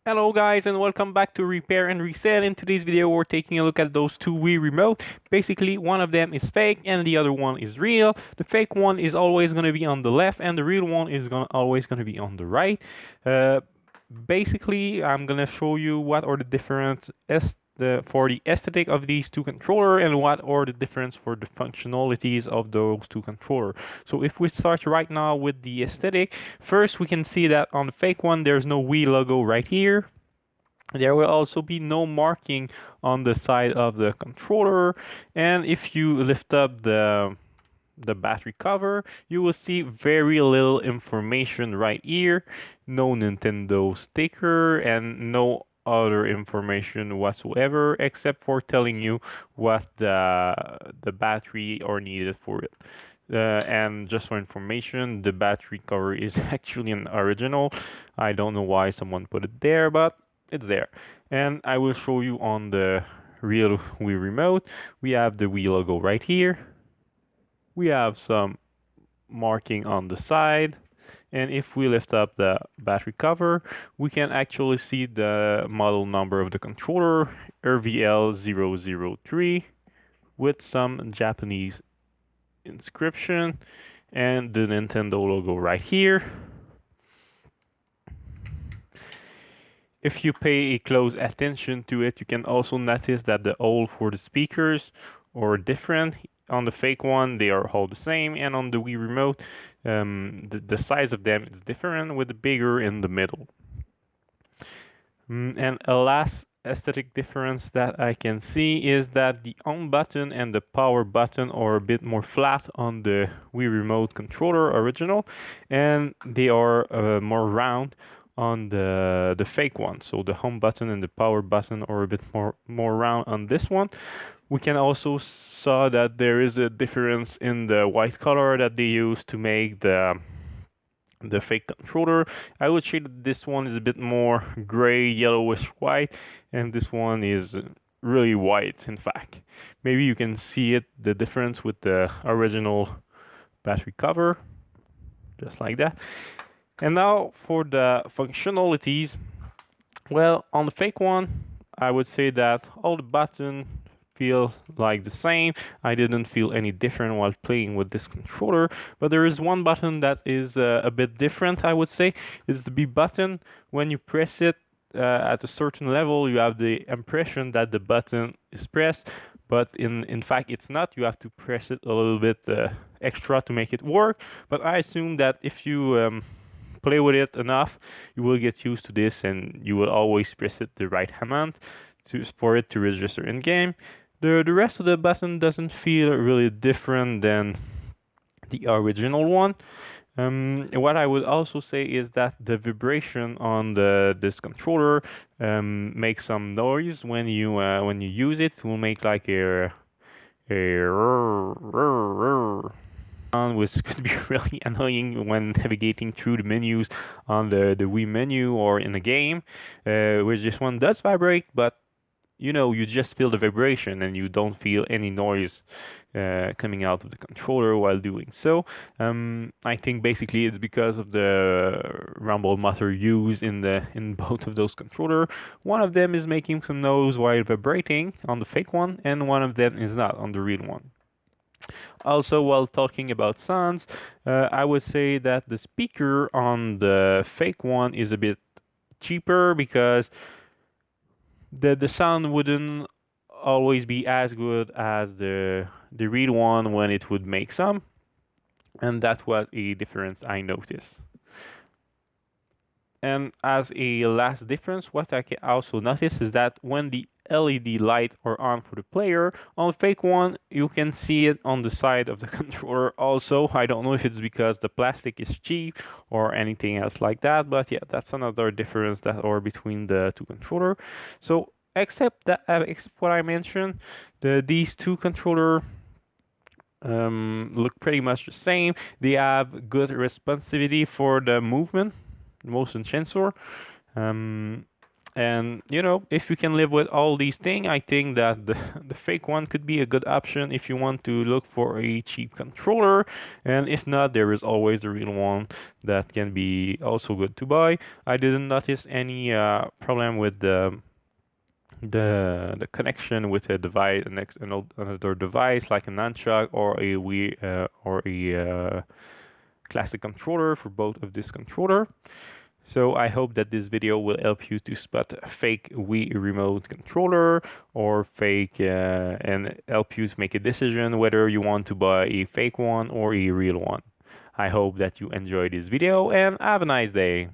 Hello guys and welcome back to Repair and Resell. In today's video we're taking a look at those two Wii remote. Basically one of them is fake and the other one is real. The fake one is always going to be on the left and the real one is always going to be on the right. Uh, Basically I'm going to show you what are the different for the aesthetic of these two controllers and what are the difference for the functionalities of those two controllers. So if we start right now with the aesthetic, first we can see that on the fake one there's no Wii logo right here. There will also be no marking on the side of the controller, and if you lift up the battery cover, you will see very little information right here. No Nintendo sticker and no other information whatsoever except for telling you what the battery are needed for it. And just for information, the battery cover is actually an original. I don't know why someone put it there, but it's there. And I will show you on the real Wii remote. We have the Wii logo right here. We have some marking on the side, and if we lift up the battery cover, we can actually see the model number of the controller, RVL003, with some Japanese inscription and the Nintendo logo right here. If you pay a close attention to it, you can also notice that the hole for the speakers are different. On the fake one, they are all the same, and on the Wii Remote, the size of them is different, with the bigger in the middle. And a last aesthetic difference that I can see is that the on button and the power button are a bit more flat on the Wii Remote controller original, and they are more round on the fake one. So the home button and the power button are a bit more round on this one. We can also saw that there is a difference in the white color that they use to make the fake controller. I would say that this one is a bit more gray, yellowish white, and this one is really white, in fact. Maybe you can see it, the difference with the original battery cover, just like that. And now for the functionalities. Well, on the fake one, I would say that all the buttons feel like the same. I didn't feel any different while playing with this controller, but there is one button that is a bit different, I would say. It's the B button. When you press it at a certain level, you have the impression that the button is pressed, but in fact it's not. You have to press it a little bit extra to make it work. But I assume that if you play with it enough, you will get used to this and you will always press it the right amount for it to register in game. The rest of the button doesn't feel really different than the original one. What I would also say is that the vibration on this controller makes some noise when you use it. It will make like a sound, which could be really annoying when navigating through the menus on the Wii menu or in a game, which this one does vibrate, but you just feel the vibration and you don't feel any noise coming out of the controller while doing so. I think basically it's because of the rumble motor used in both of those controller. One of them is making some noise while vibrating on the fake one, and one of them is not on the real one. Also, while talking about sounds, I would say that the speaker on the fake one is a bit cheaper because the sound wouldn't always be as good as the real one when it would make some, and that was a difference I noticed. And as a last difference, what I can also notice is that when the LED light are on for the player, on the fake one, you can see it on the side of the controller also. I don't know if it's because the plastic is cheap or anything else like that, but yeah, that's another difference that are between the two controller. So except what I mentioned, these two controller look pretty much the same. They have good responsivity for the movement, motion sensor. Um, And you know, if you can live with all these things, I think that the fake one could be a good option if you want to look for a cheap controller. And if not, there is always the real one that can be also good to buy. I didn't notice any problem with the connection with a device, another device like a nunchuck or a Wii or a classic controller for both of this controller. So I hope that this video will help you to spot a fake Wii remote controller or fake and help you to make a decision whether you want to buy a fake one or a real one. I hope that you enjoyed this video and have a nice day.